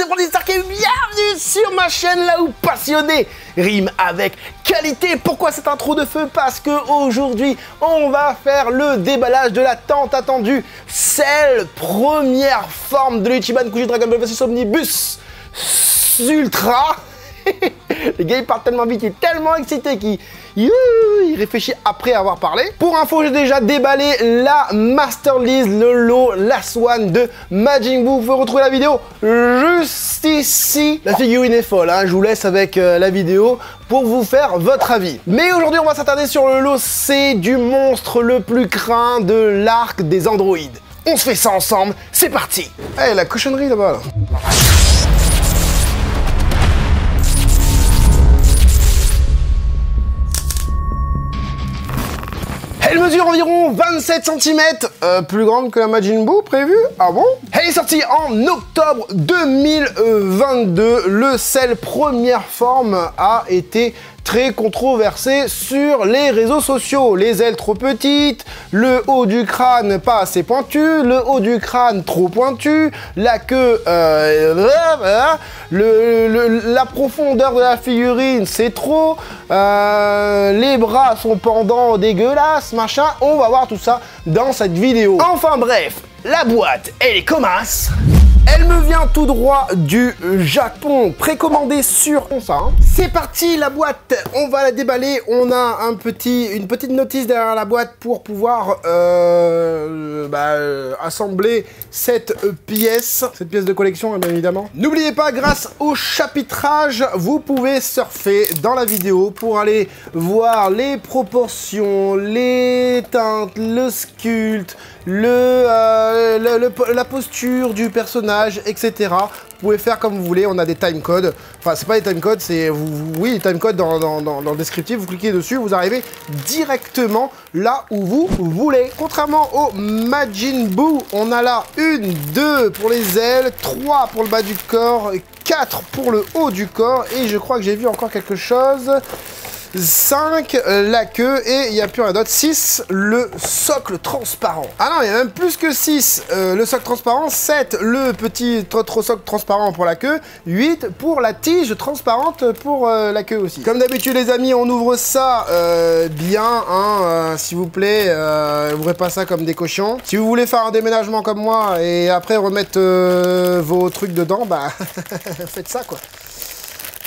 d'apprentissage Stark et bienvenue sur ma chaîne là où passionné rime avec qualité. Pourquoi cette intro de feu? Parce que aujourd'hui on va faire le déballage de la tant attendue Cell, première forme de l'Ichiban Kuji Dragon Ball vs Omnibus Ultra. Les gars ils partent tellement vite, il est tellement excité qu'il réfléchit après avoir parlé. Pour info, j'ai déjà déballé la Master List, le lot Last One de Majin Buu. Vous pouvez retrouver la vidéo juste ici. La figurine est folle, hein. Je vous laisse avec la vidéo pour vous faire votre avis. Mais aujourd'hui, on va s'attarder sur le lot C du monstre le plus craint de l'arc des androïdes. On se fait ça ensemble, c'est parti. Eh, la cochonnerie là-bas, là. Elle mesure environ 27 cm, plus grande que la Majin Buu prévue. Ah bon? Elle est sortie en octobre 2022. Le Cell première forme a été très controversé sur les réseaux sociaux. Les ailes trop petites, le haut du crâne pas assez pointu, le haut du crâne trop pointu, la queue, la profondeur de la figurine c'est trop, les bras sont pendants dégueulasses, machin. On va voir tout ça dans cette vidéo. Enfin bref, la boîte elle est commasse. Elle me vient tout droit du Japon, précommandée sur ça. Hein. C'est parti, la boîte, on va la déballer. On a une petite notice derrière la boîte pour pouvoir assembler cette pièce de collection, bien évidemment. N'oubliez pas, grâce au chapitrage, vous pouvez surfer dans la vidéo pour aller voir les proportions, les teintes, le sculpte, la posture du personnage, etc. Vous pouvez faire comme vous voulez, on a des timecodes. Enfin, c'est pas des timecodes, c'est... Oui, les timecodes dans le descriptif, vous cliquez dessus, vous arrivez directement là où vous voulez. Contrairement au Majin Buu, on a là 1, 2 pour les ailes, 3 pour le bas du corps, 4 pour le haut du corps, et je crois que j'ai vu encore quelque chose... 5, la queue, et il n'y a plus rien d'autre. 6, le socle transparent. Ah non, il y a même plus que 6, le socle transparent. 7, le petit socle transparent pour la queue. 8, pour la tige transparente pour la queue aussi. Comme d'habitude, les amis, on ouvre ça bien, hein, s'il vous plaît. Ouvrez pas ça comme des cochons. Si vous voulez faire un déménagement comme moi et après remettre vos trucs dedans, bah, faites ça, quoi.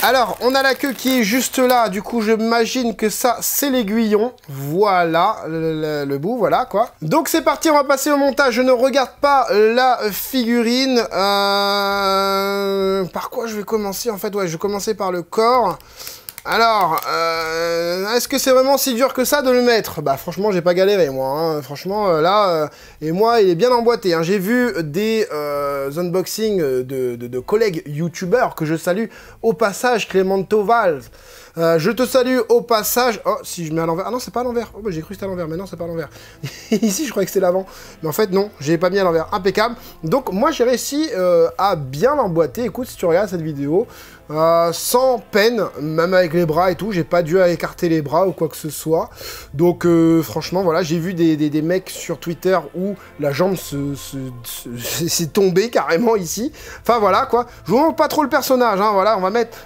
Alors, on a la queue qui est juste là, du coup, j'imagine que ça, c'est l'aiguillon. Voilà, le bout, voilà, quoi. Donc, c'est parti, on va passer au montage. Je ne regarde pas la figurine. Par quoi je vais commencer, en fait? Ouais, je vais commencer par le corps. Alors, est-ce que c'est vraiment si dur que ça de le mettre? Bah franchement, j'ai pas galéré, moi. Hein. Franchement, là, et moi, il est bien emboîté. Hein. J'ai vu des unboxings de collègues youtubeurs que je salue au passage, Clémento Valls. Je te salue au passage. Oh, si je mets à l'envers. Ah non, c'est pas à l'envers. Oh, bah, j'ai cru que c'était à l'envers, mais non, c'est pas à l'envers. Ici, je croyais que c'était l'avant. Mais en fait, non, j'ai pas mis à l'envers. Impeccable. Donc, moi, j'ai réussi à bien l'emboîter. Écoute, si tu regardes cette vidéo, sans peine, même avec les bras et tout, j'ai pas dû écarter les bras ou quoi que ce soit. Donc, franchement, voilà, j'ai vu des mecs sur Twitter où la jambe s'est tombée carrément ici. Enfin, voilà, quoi. Je vous montre pas trop le personnage, hein, voilà,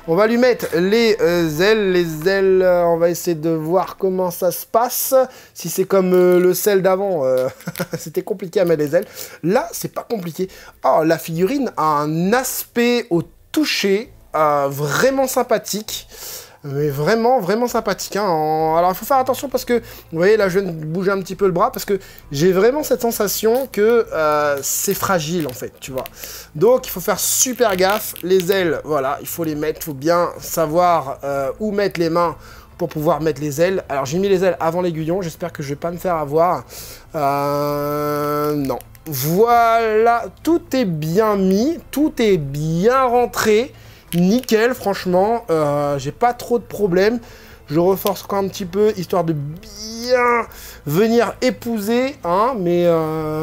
on va lui mettre les ailes. Les ailes, on va essayer de voir comment ça se passe. Si c'est comme le Cell d'avant, c'était compliqué à mettre les ailes. Là, c'est pas compliqué. Oh, la figurine a un aspect au toucher vraiment sympathique. Mais vraiment, vraiment sympathique. Hein. Alors, il faut faire attention parce que, vous voyez, là, je viens de bouger un petit peu le bras parce que j'ai vraiment cette sensation que c'est fragile, en fait, tu vois. Donc, il faut faire super gaffe. Les ailes, voilà, il faut les mettre. Il faut bien savoir où mettre les mains pour pouvoir mettre les ailes. Alors, j'ai mis les ailes avant l'aiguillon. J'espère que je vais pas me faire avoir. Non. Voilà, tout est bien mis. Tout est bien rentré. Nickel, franchement, j'ai pas trop de problèmes. Je reforce encore un petit peu, histoire de bien venir épouser, hein, mais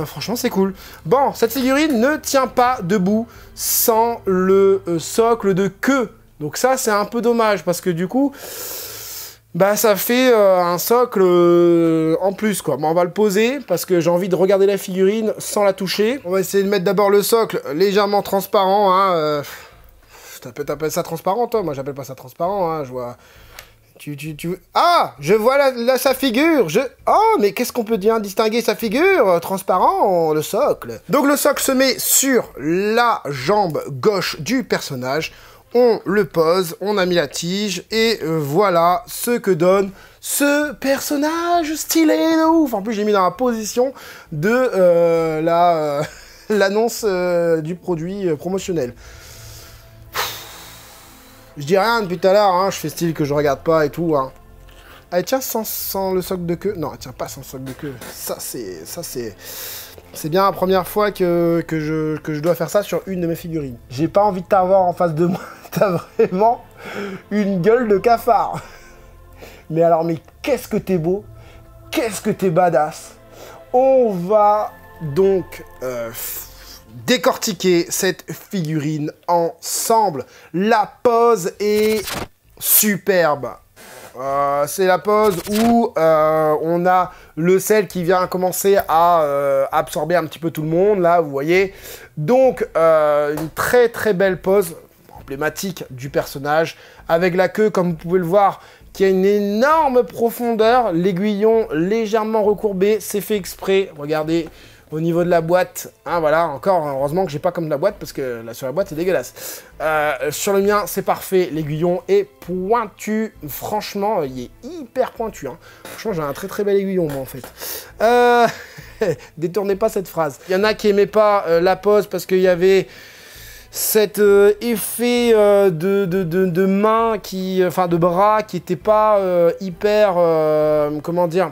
franchement, c'est cool. Bon, cette figurine ne tient pas debout sans le socle de queue. Donc ça, c'est un peu dommage, parce que du coup, bah ça fait un socle en plus, quoi. Bon, on va le poser, parce que j'ai envie de regarder la figurine sans la toucher. On va essayer de mettre d'abord le socle légèrement transparent, hein, T'appelles ça transparent, toi? Moi, j'appelle pas ça transparent, hein, je vois... Ah, je vois là sa figure. Oh, mais qu'est-ce qu'on peut bien distinguer sa figure? Transparent, le socle. Donc le socle se met sur la jambe gauche du personnage. On le pose, on a mis la tige, et voilà ce que donne ce personnage stylé de ouf. En plus, j'ai mis dans la position de l'annonce du produit promotionnel. Je dis rien depuis tout à l'heure, hein, je fais style que je regarde pas et tout. Hein. Allez, tiens, sans le socle de queue. Non, tiens, pas sans le socle de queue. Ça, c'est bien la première fois que je dois faire ça sur une de mes figurines. J'ai pas envie de t'avoir en face de moi. T'as vraiment une gueule de cafard. Mais alors, mais qu'est-ce que t'es beau. Qu'est-ce que t'es badass. On va donc... décortiquer cette figurine ensemble. La pose est superbe. C'est la pose où on a le sel qui vient commencer à absorber un petit peu tout le monde, là, vous voyez. Donc, une très très belle pose, emblématique du personnage, avec la queue, comme vous pouvez le voir, qui a une énorme profondeur, l'aiguillon légèrement recourbé, c'est fait exprès, regardez. Au niveau de la boîte, hein, voilà, encore, heureusement que j'ai pas comme de la boîte, parce que là, sur la boîte, c'est dégueulasse. Sur le mien, c'est parfait, l'aiguillon est pointu, franchement, il est hyper pointu. Hein. Franchement, j'ai un très très bel aiguillon, moi, en fait. Détournez pas cette phrase. Il y en a qui aimaient pas la pose, parce qu'il y avait cet effet de main, enfin de bras, qui était pas hyper, comment dire,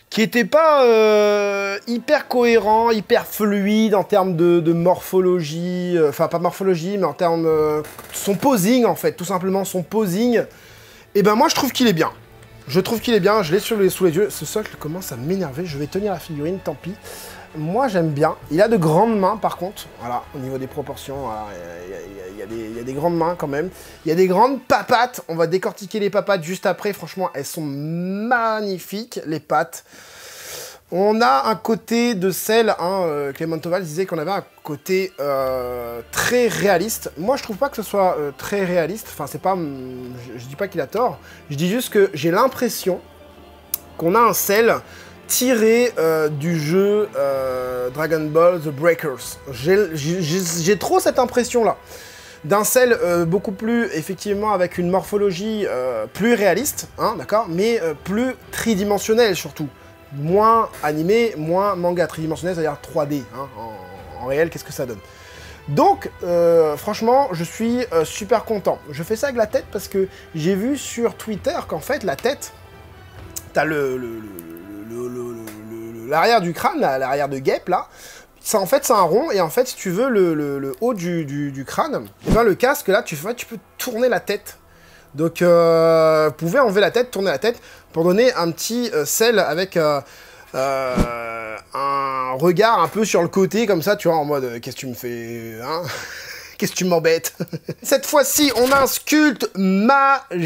qui était pas hyper cohérent, hyper fluide en termes de morphologie, enfin pas morphologie, mais en termes... son posing, en fait, tout simplement, son posing, et ben moi je trouve qu'il est bien. Je trouve qu'il est bien, je l'ai sous les yeux. Ce socle commence à m'énerver, je vais tenir la figurine, tant pis. Moi j'aime bien. Il a de grandes mains par contre, voilà, au niveau des proportions, il y a des grandes mains quand même. Il y a des grandes papates, on va décortiquer les papates juste après, franchement elles sont magnifiques, les pattes. On a un côté de sel, hein, Clément Toval disait qu'on avait un côté très réaliste. Moi je trouve pas que ce soit très réaliste, enfin c'est pas, je dis pas qu'il a tort, je dis juste que j'ai l'impression qu'on a un sel tiré du jeu Dragon Ball The Breakers. J'ai trop cette impression-là. D'un sel beaucoup plus, effectivement, avec une morphologie plus réaliste, hein, d'accord, mais plus tridimensionnelle surtout. Moins animé, moins manga tridimensionnel, c'est-à-dire 3D. Hein, en réel, qu'est-ce que ça donne? Donc, franchement, je suis super content. Je fais ça avec la tête parce que j'ai vu sur Twitter qu'en fait, la tête, t'as l'arrière du crâne, l'arrière de guêpe, là, ça, en fait, c'est un rond, et en fait, si tu veux le haut du crâne, et ben, le casque, là, tu peux tourner la tête. Donc, vous pouvez enlever la tête, tourner la tête, pour donner un petit sel avec un regard un peu sur le côté, comme ça, tu vois, en mode, qu'est-ce que tu me fais, hein? Qu'est-ce que tu m'embêtes? Cette fois-ci, on a un sculpte magistral.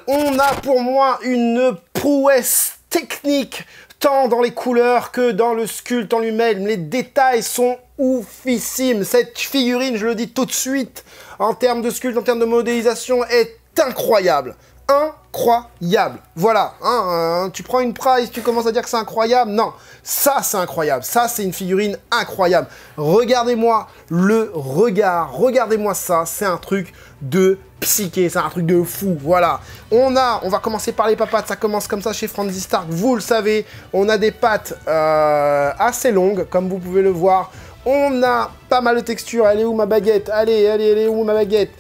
On a pour moi une prouesse technique, tant dans les couleurs que dans le sculpte en lui-même. Les détails sont oufissimes. Cette figurine, je le dis tout de suite, en termes de sculpte, en termes de modélisation, est incroyable. Incroyable. Voilà. Hein, tu prends une prize, tu commences à dire que c'est incroyable. Non, ça c'est incroyable. Ça c'est une figurine incroyable. Regardez-moi le regard. Regardez-moi ça. C'est un truc de psyché. C'est un truc de fou. Voilà. On va commencer par les papates. Ça commence comme ça chez Franzy Stark. Vous le savez. On a des pattes assez longues, comme vous pouvez le voir. On a pas mal de texture. Elle est où ma baguette? Allez, elle est où ma baguette?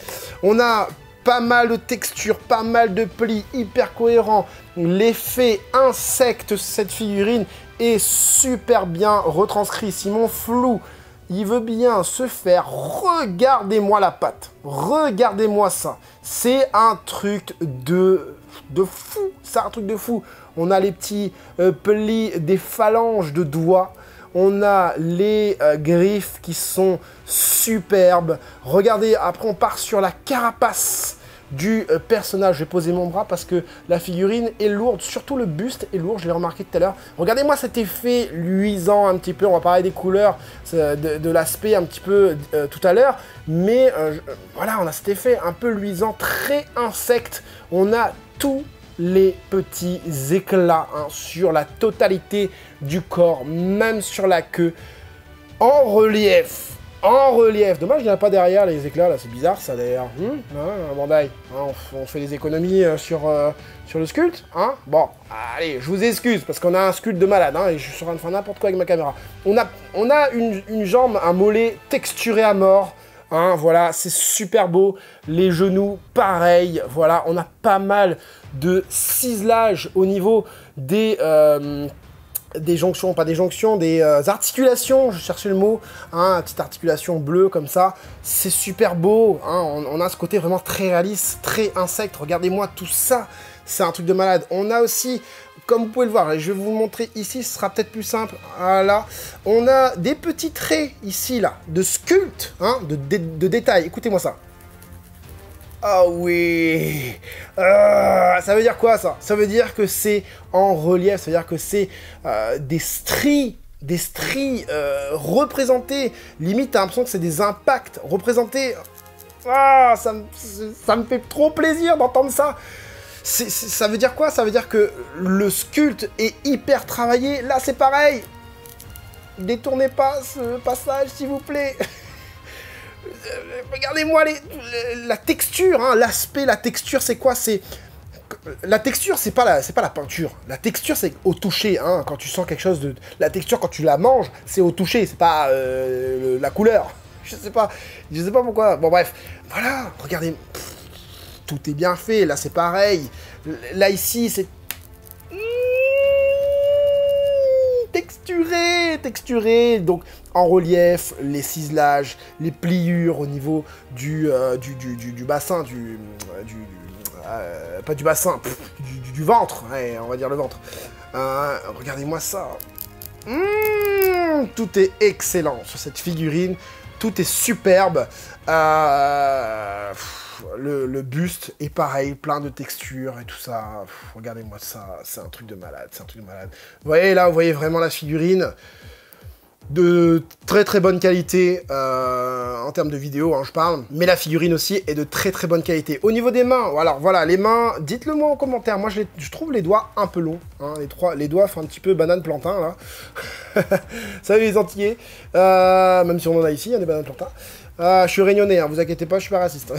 On a pas mal de texture, pas mal de plis, hyper cohérent. L'effet insecte, cette figurine, est super bien retranscrit. Simon Flou, il veut bien se faire. Regardez-moi la patte. Regardez-moi ça. C'est un truc de fou. C'est un truc de fou. On a les petits plis des phalanges de doigts. On a les griffes qui sont superbes. Regardez, après on part sur la carapace. du personnage. Je vais poser mon bras parce que la figurine est lourde, surtout le buste est lourd, je l'ai remarqué tout à l'heure. Regardez-moi cet effet luisant un petit peu, on va parler des couleurs, de l'aspect un petit peu tout à l'heure, mais voilà, on a cet effet un peu luisant, très insecte. On a tous les petits éclats hein, sur la totalité du corps, même sur la queue, en relief. En relief. Dommage qu'il n'y en a pas derrière les éclats, là, c'est bizarre ça d'ailleurs. Un bandaille. Hein, on fait des économies sur le sculpte. Hein, bon, allez, je vous excuse parce qu'on a un sculpte de malade hein, et je suis sur train de faire n'importe quoi avec ma caméra. On a une jambe, un mollet texturé à mort. Hein, voilà, c'est super beau. Les genoux, pareil. Voilà, on a pas mal de ciselage au niveau des jonctions, pas des jonctions, des articulations, je cherchais le mot, hein, petite articulation bleue comme ça, c'est super beau, hein, on a ce côté vraiment très réaliste, très insecte, regardez-moi tout ça, c'est un truc de malade. On a aussi, comme vous pouvez le voir, je vais vous montrer ici, ce sera peut-être plus simple, voilà, on a des petits traits ici, là, de sculpte, hein, de détails, écoutez-moi ça. Ah oui, ça veut dire quoi ça? Ça veut dire que c'est en relief, ça veut dire que c'est des stries représentés, limite t'as l'impression que c'est des impacts représentés. Ah, ça me fait trop plaisir d'entendre ça. Ça veut dire quoi? Ça veut dire que le sculpte est hyper travaillé, là c'est pareil. Détournez pas ce passage s'il vous plaît. Regardez-moi la texture, hein, l'aspect, la texture, c'est quoi? C'est la texture, c'est pas la peinture. La texture, c'est au toucher. Hein, quand tu sens quelque chose de, la texture quand tu la manges, c'est au toucher. C'est pas la couleur. Je sais pas pourquoi. Bon bref, voilà. Regardez, tout est bien fait. Là, c'est pareil. Là ici, c'est texturé, donc en relief, les ciselages, les pliures au niveau du bassin, pas du bassin, du ventre, ouais, on va dire le ventre. Regardez-moi ça. Tout est excellent sur cette figurine, tout est superbe. Le buste est pareil, plein de textures et tout ça. Regardez-moi ça, c'est un truc de malade, c'est un truc de malade. Vous voyez là, vous voyez vraiment la figurine de très très bonne qualité en termes de vidéo, hein, je parle. Mais la figurine aussi est de très très bonne qualité. Au niveau des mains, alors voilà, les mains, dites-le moi en commentaire. Moi, je trouve les doigts un peu longs. Hein, les doigts font un petit peu banane plantain là. Salut les Antillais. Même si on en a ici, il y a des bananes plantain. Je suis réunionnais, hein, vous inquiétez pas, je suis pas raciste.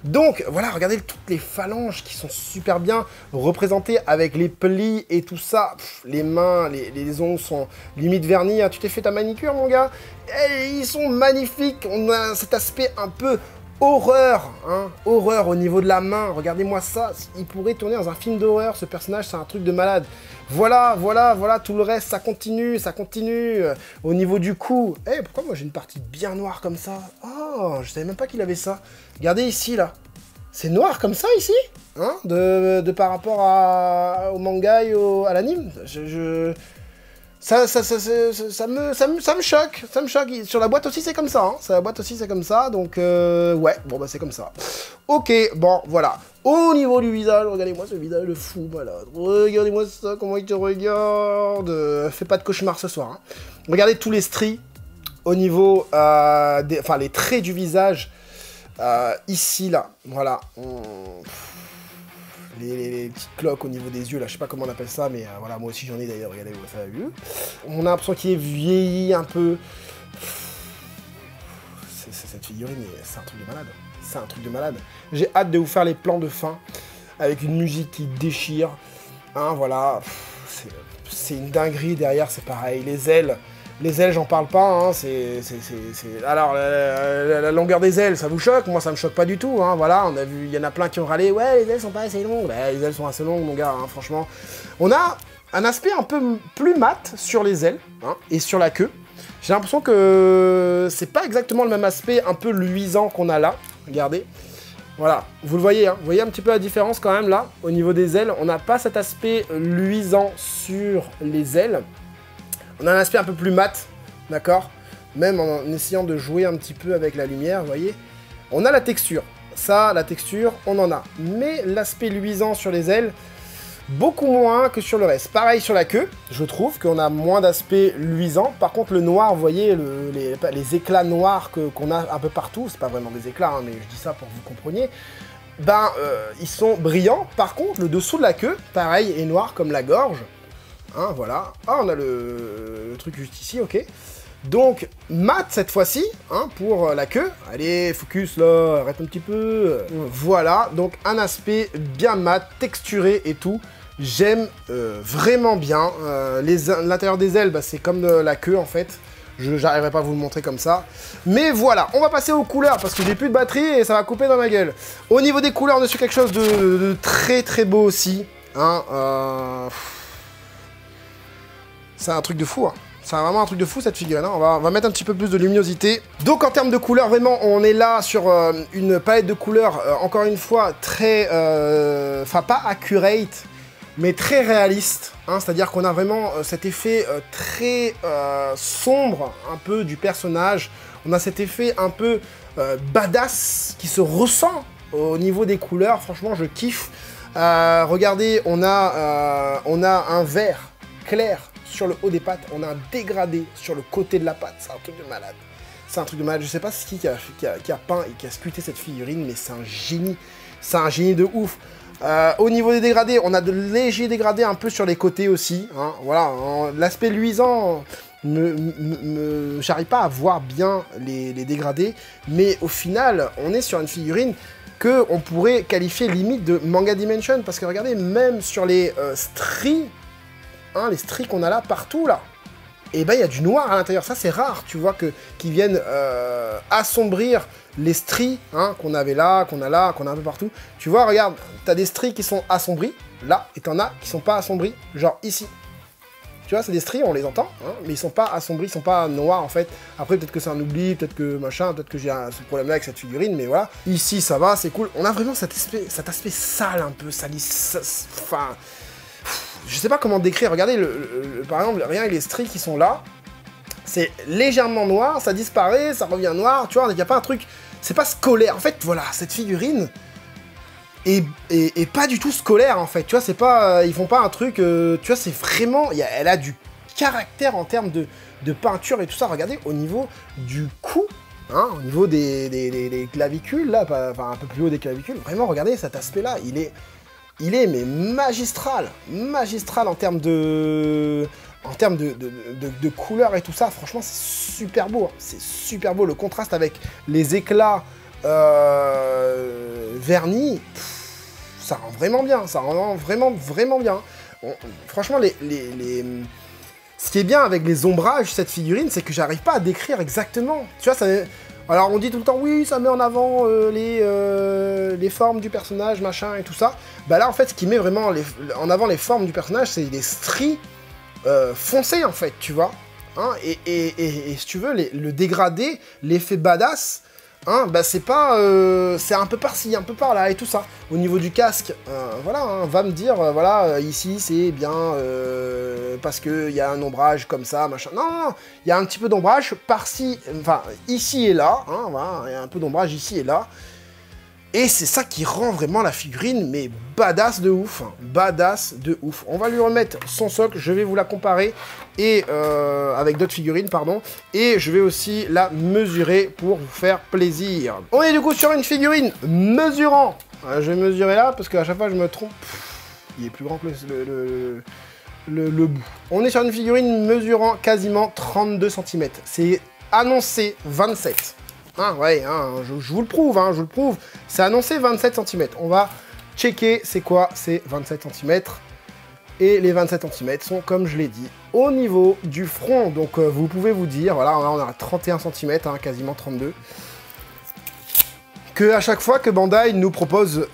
Donc, voilà, regardez toutes les phalanges qui sont super bien représentées avec les plis et tout ça. Les mains, les ongles sont limite vernis. Hein. Tu t'es fait ta manicure, mon gars? Et ils sont magnifiques. On a cet aspect un peu horreur, hein, horreur au niveau de la main. Regardez-moi ça. Il pourrait tourner dans un film d'horreur, ce personnage, c'est un truc de malade. Voilà, tout le reste, ça continue. Au niveau du cou, pourquoi moi j'ai une partie bien noire comme ça? Oh, je savais même pas qu'il avait ça. Regardez ici, là. C'est noir comme ça, ici? Hein, par rapport au manga et à l'anime. Ça me choque, Sur la boîte aussi, c'est comme ça, hein. Sur la boîte aussi, c'est comme ça, donc ouais, bon, bah, c'est comme ça. Ok, bon, voilà. Au niveau du visage, regardez-moi ce visage de fou malade. Regardez-moi ça, comment il te regarde. Fais pas de cauchemar ce soir, hein. Regardez tous les stries au niveau, enfin, les traits du visage, ici, là, voilà. Les petites cloques au niveau des yeux, là, je sais pas comment on appelle ça, mais voilà, moi aussi j'en ai d'ailleurs, regardez, ça a vu. On a l'impression qu'il est vieilli un peu. Cette figurine, c'est un truc de malade. C'est un truc de malade. J'ai hâte de vous faire les plans de fin, avec une musique qui déchire. Hein, voilà, c'est une dinguerie derrière, c'est pareil. Les ailes, j'en parle pas, hein, Alors, la longueur des ailes, ça vous choque? Moi, ça me choque pas du tout, hein, voilà, on a vu, il y en a plein qui ont râlé, ouais, les ailes sont pas assez longues. Bah, les ailes sont assez longues, mon gars, hein, franchement. On a un aspect un peu plus mat sur les ailes, hein, et sur la queue. J'ai l'impression que c'est pas exactement le même aspect un peu luisant qu'on a là, regardez. Voilà, vous le voyez, hein, vous voyez un petit peu la différence quand même, là, au niveau des ailes. On n'a pas cet aspect luisant sur les ailes. On a un aspect un peu plus mat, d'accord? Même en essayant de jouer un petit peu avec la lumière, vous voyez? On a la texture. ça, la texture, on en a. Mais l'aspect luisant sur les ailes, beaucoup moins que sur le reste. Pareil sur la queue, je trouve qu'on a moins d'aspect luisant. Par contre, le noir, vous voyez, les éclats noirs qu'on a un peu partout, c'est pas vraiment des éclats, hein, mais je dis ça pour que vous compreniez, ben, ils sont brillants. Par contre, le dessous de la queue, pareil, est noir comme la gorge. Hein, voilà. Ah, on a le truc juste ici, ok. Donc, mat cette fois-ci, hein, pour la queue. Allez, focus là, arrête un petit peu. Voilà, donc un aspect bien mat, texturé et tout. J'aime vraiment bien. L'intérieur des ailes, bah, c'est comme la queue en fait. J'arriverai pas à vous le montrer comme ça. Mais voilà, on va passer aux couleurs parce que j'ai plus de batterie et ça va couper dans ma gueule. Au niveau des couleurs, on est sur quelque chose de très très beau aussi. Hein, c'est un truc de fou, hein. C'est vraiment un truc de fou cette figurine, hein. On va mettre un petit peu plus de luminosité. Donc en termes de couleurs, vraiment, on est là sur une palette de couleurs, encore une fois, très... Enfin, pas accurate, mais très réaliste. Hein, c'est-à-dire qu'on a vraiment cet effet très sombre, un peu, du personnage. On a cet effet un peu badass qui se ressent au niveau des couleurs. Franchement, je kiffe. Regardez, on a un vert clair sur le haut des pattes, on a un dégradé sur le côté de la patte, c'est un truc de malade. C'est un truc de malade, je sais pas qui a peint et qui a sculpté cette figurine, mais c'est un génie. C'est un génie de ouf. Au niveau des dégradés, on a de légers dégradés un peu sur les côtés aussi. Hein, voilà, l'aspect luisant, j'arrive pas à voir bien les dégradés, mais au final, on est sur une figurine que on pourrait qualifier limite de manga dimension, parce que regardez, même sur les stries, hein, les stries qu'on a là, partout là, et ben il y a du noir à l'intérieur. Ça c'est rare, tu vois, qu'ils viennent assombrir les stries, hein, qu'on avait là, qu'on a un peu partout. Tu vois, regarde, t'as des stries qui sont assombries, là, et t'en as qui sont pas assombries, genre ici. Tu vois, c'est des stries, on les entend, hein, mais ils sont pas assombris, ils sont pas noirs en fait. Après, peut-être que c'est un oubli, peut-être que machin, peut-être que j'ai ce problème-là avec cette figurine, mais voilà. Ici, ça va, c'est cool. On a vraiment cet aspect sale un peu, salisse, enfin... Je sais pas comment décrire, regardez, par exemple, rien avec les stries qui sont là, c'est légèrement noir, ça disparaît, ça revient noir, tu vois, il n'y a pas un truc, c'est pas scolaire. En fait, voilà, cette figurine est pas du tout scolaire, en fait, tu vois, c'est pas, ils font pas un truc, tu vois, c'est vraiment, elle a du caractère en termes de peinture et tout ça. Regardez, au niveau du cou, hein, au niveau des clavicules, là, enfin, un peu plus haut des clavicules, vraiment, regardez cet aspect-là, il est mais magistral en termes de couleurs et tout ça. Franchement, c'est super beau, hein. C'est super beau, le contraste avec les éclats vernis, ça rend vraiment bien, ça rend vraiment bien. Franchement, ce qui est bien avec les ombrages cette figurine, c'est que j'arrive pas à décrire exactement, tu vois, ça... Alors on dit tout le temps, oui, ça met en avant les formes du personnage, machin et tout ça. Bah là, en fait, ce qui met vraiment en avant les formes du personnage, c'est les stries foncées, en fait, tu vois. Hein, et si tu veux, le dégradé, l'effet badass, hein, bah c'est pas... c'est un peu par-ci, un peu par-là et tout ça. Au niveau du casque, voilà, hein, va me dire, voilà, ici, c'est bien... parce qu'il y a un ombrage comme ça, machin. Non, il y a un petit peu d'ombrage par-ci, enfin, ici et là, hein, voilà, il y a un peu d'ombrage ici et là. Et c'est ça qui rend vraiment la figurine, mais badass de ouf, hein, badass de ouf. On va lui remettre son socle, je vais vous la comparer, et avec d'autres figurines, pardon, et je vais aussi la mesurer pour vous faire plaisir. On est du coup sur une figurine mesurant. Je vais mesurer là, parce qu'à chaque fois je me trompe. Il est plus grand que le bout. On est sur une figurine mesurant quasiment 32 cm. C'est annoncé 27. Hein, ouais, hein, je vous le prouve, hein, je vous le prouve. C'est annoncé 27 cm. On va checker c'est quoi ces 27 cm. Et les 27 cm sont, comme je l'ai dit, au niveau du front. Donc vous pouvez vous dire, voilà, on a 31 cm, hein, quasiment 32. Que à chaque fois que Bandai nous propose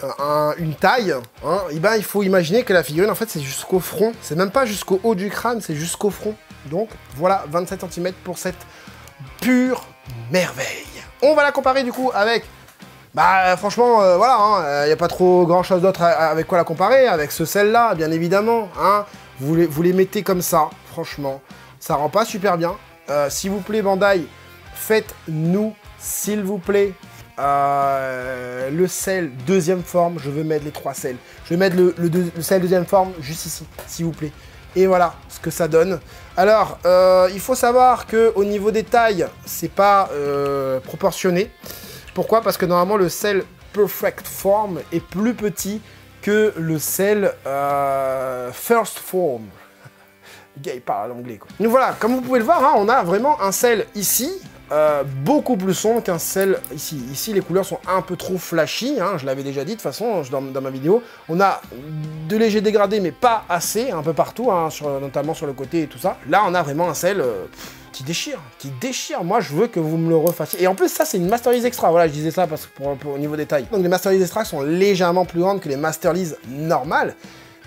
une taille, hein, et ben, il faut imaginer que la figurine, en fait, c'est jusqu'au front. C'est même pas jusqu'au haut du crâne, c'est jusqu'au front. Donc voilà, 27 cm pour cette pure merveille. On va la comparer du coup avec... Bah franchement, voilà, y a pas trop grand chose d'autre avec quoi la comparer, avec celle-là, bien évidemment, hein. Vous les mettez comme ça, franchement, ça rend pas super bien. S'il vous plaît, Bandai, faites-nous, s'il vous plaît, le sel deuxième forme, je veux mettre les 3 sels. Je vais mettre le sel deuxième forme juste ici, s'il vous plaît. Et voilà ce que ça donne. Alors, il faut savoir qu'au niveau des tailles, c'est pas proportionné. Pourquoi? Parce que normalement, le sel Perfect Form est plus petit que le sel First Form. Le gars, il parle à l'anglais, quoi. Donc voilà, comme vous pouvez le voir, hein, on a vraiment un sel ici, beaucoup plus sombre qu'un sel ici. Ici, les couleurs sont un peu trop flashy, hein, je l'avais déjà dit de toute façon dans ma vidéo. On a de légers dégradés, mais pas assez, un peu partout, hein, notamment sur le côté et tout ça. Là, on a vraiment un sel qui déchire, Moi, je veux que vous me le refassiez. Et en plus, ça, c'est une Masterlise Extra. Voilà, je disais ça parce que au niveau des tailles. Donc, les Masterlise Extra sont légèrement plus grandes que les Masterlise normales.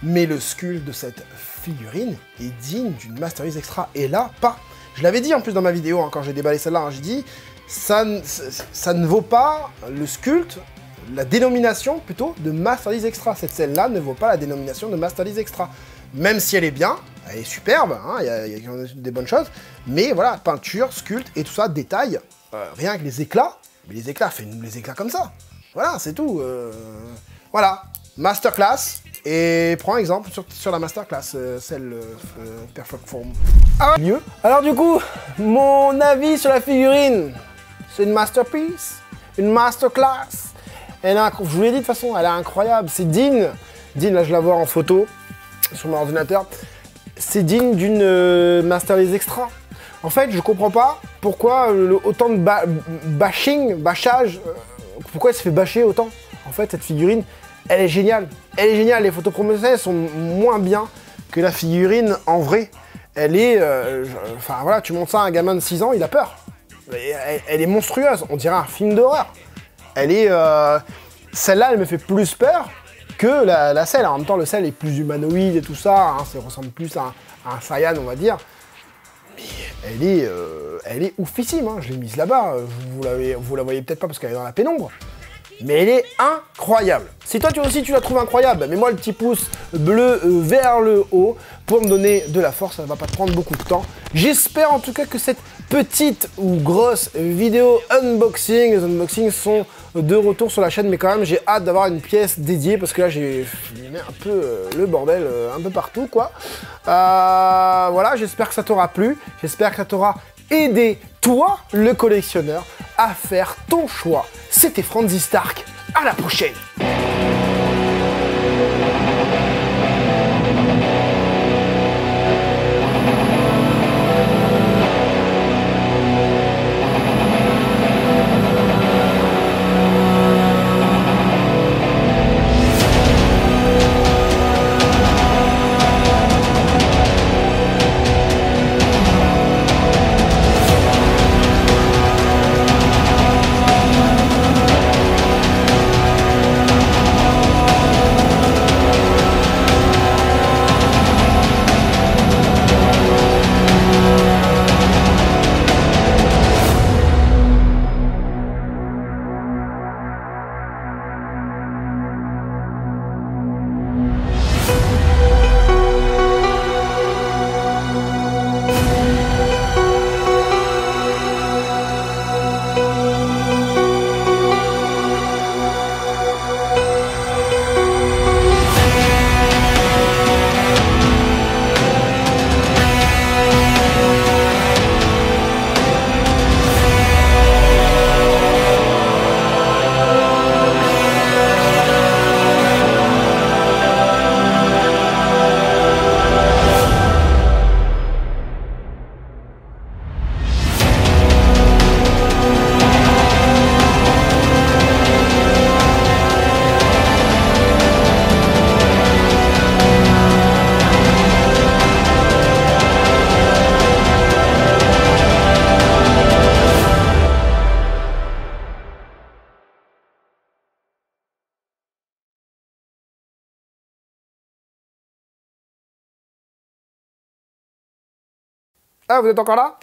Mais le sculpte de cette figurine est digne d'une Masterlise Extra. Et là, pas. Je l'avais dit en plus dans ma vidéo, hein, quand j'ai déballé celle-là, hein, j'ai dit, ça ne vaut pas le sculpte, la dénomination plutôt de Masterlise Extra. Cette scène-là ne vaut pas la dénomination de Masterlise Extra. Même si elle est bien, elle est superbe, hein, y a des bonnes choses, mais voilà, peinture, sculpte et tout ça, détail, rien que les éclats, mais les éclats, fais-nous les éclats comme ça. Voilà, c'est tout. Voilà, masterclass. Et prends exemple sur la masterclass, celle Perfect Form. Ah ouais. Mieux. Alors du coup, mon avis sur la figurine, c'est une masterpiece, une masterclass. Je vous l'ai dit de toute façon, elle est incroyable. C'est digne, là je la vois en photo sur mon ordinateur, c'est digne d'une Masterlise Extra. En fait, je comprends pas pourquoi autant de bâchage, pourquoi elle se fait bâcher autant. En fait, cette figurine, elle est géniale. Elle est géniale. Les photos promotionnelles sont moins bien que la figurine en vrai. Elle est... enfin voilà, tu montres ça à un gamin de 6 ans, il a peur. Elle est monstrueuse. On dirait un film d'horreur. Elle est... celle-là, elle me fait plus peur que la selle. En même temps, le sel est plus humanoïde et tout ça. Hein, ça ressemble plus à un Saiyan, on va dire. Mais elle est oufissime. Hein. Je l'ai mise là-bas. Vous la voyez peut-être pas parce qu'elle est dans la pénombre. Mais elle est incroyable. Si toi aussi tu la trouves incroyable, mets-moi le petit pouce bleu vers le haut pour me donner de la force, ça ne va pas te prendre beaucoup de temps. J'espère en tout cas que cette petite ou grosse vidéo unboxing, les unboxings sont de retour sur la chaîne, mais quand même j'ai hâte d'avoir une pièce dédiée parce que là j'ai mis un peu le bordel un peu partout quoi. Voilà, j'espère que ça t'aura plu, j'espère que ça t'aura aidé, toi le collectionneur, à faire ton choix. C'était Franzy Stark, à la prochaine. Ah, vous êtes encore là?